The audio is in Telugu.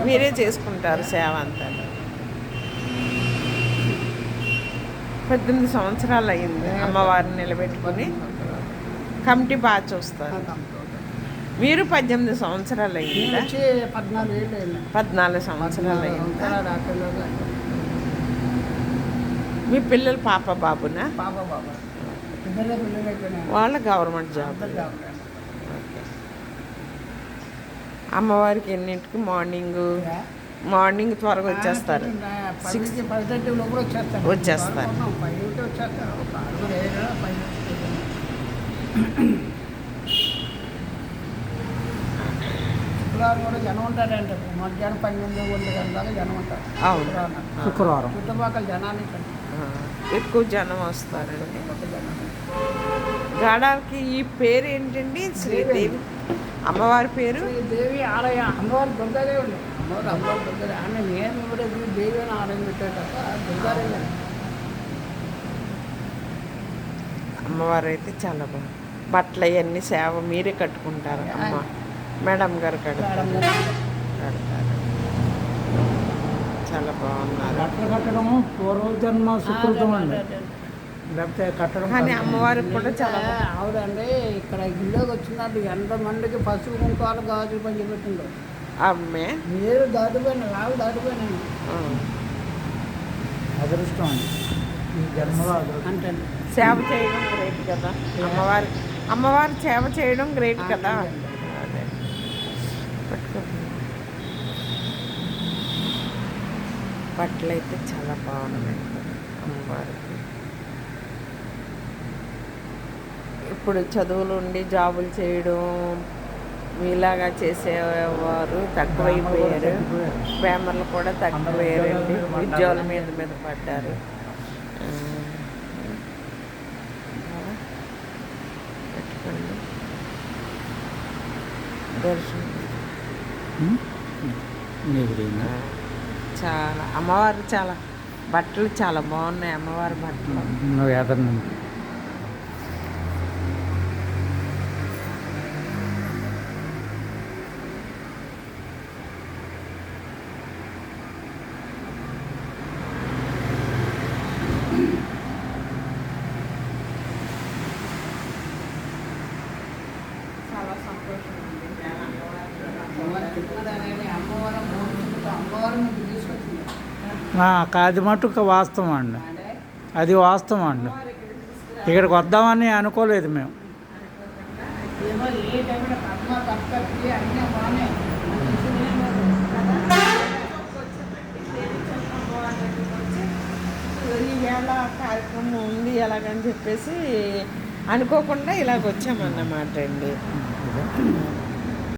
మీరే చేసుకుంటారు సేవ అంతా. 18 సంవత్సరాలు అయింది అమ్మవారిని నిలబెట్టుకుని. కమిటీ బాగా చూస్తారు. మీరు 18 సంవత్సరాలు అయిందా? 14 సంవత్సరాలు అయిందా? మీ పిల్లలు పాప బాబునా? వాళ్ళ గవర్నమెంట్ జాబ్. అమ్మవారికి ఎన్నింటికి? మార్నింగ్ త్వరగా వచ్చేస్తారు. 6 వచ్చేస్తారు. శుక్రవారం కూడా జనం ఉంటారంటే మధ్యాహ్నం 12 గంటల జనం ఉంటారు. అవును, శుక్రవారం చుట్టుపక్కల జనాన్ని ఎక్కువ జనం వస్తారండి. గాడాలకి ఈ పేరు ఏంటండి? శ్రీదేవి అమ్మవారి పేరు. దేవి ఆలయ అమ్మవారి దుర్గాదేవి. అమ్మవారి దుర్గాదేవి ఆమె నేను కూడా దేవి అని ఆలయం పెట్టేటప్ప దుర్గాదేవి. అమ్మవారు అయితే చాలా బాగుంది. బట్టలు అవన్నీ సేవ మీరే కట్టుకుంటారు? అమ్మ మేడం గారు కడతారు. చాలా బాగున్నారు. బట్టలు కట్టడము పూర్వజన్మ సుకృతం అండి. లేకపోతే కట్టడం కానీ అమ్మవారికి కూడా చాలా అవునండి. ఇక్కడ ఇల్లుకి వచ్చినట్టు ఎంతమందికి పసుపు కుంకాలు గాజులు పంచి పెట్టిందో అమ్మే. మీరు దాటిపోయిన లావు దాటిపోయినాను. అదృష్టం అండి ఈ జన్మలో అంటే సేవ చేయడం గ్రేట్ కదా. అమ్మవారి సేవ చేయడం గ్రేట్ కదా. అదే బట్టలు అయితే చాలా బాగున్నాయి అమ్మవారికి. ఇప్పుడు చదువులు ఉండి జాబులు చేయడం మీలాగా చేసేవారు తక్కువైపోయారు. బ్యామర్లు కూడా తక్కువయ్యారండి. ఉద్యోగాల మీద పడ్డారు. పెట్టుకోండి దర్శనం. చాలా అమ్మవారు చాలా బట్టలు చాలా బాగున్నాయి. అమ్మవారి బట్టలు చాలా సంతోషం. అది మటుకు వాస్తవం అండి. అది వాస్తవం అండి. ఇక్కడికి వద్దామని అనుకోలేదు మేము. ఈవేళ కార్యక్రమం ఉంది ఎలాగని చెప్పేసి అనుకోకుండా ఇలాగ వచ్చామన్నమాట అండి.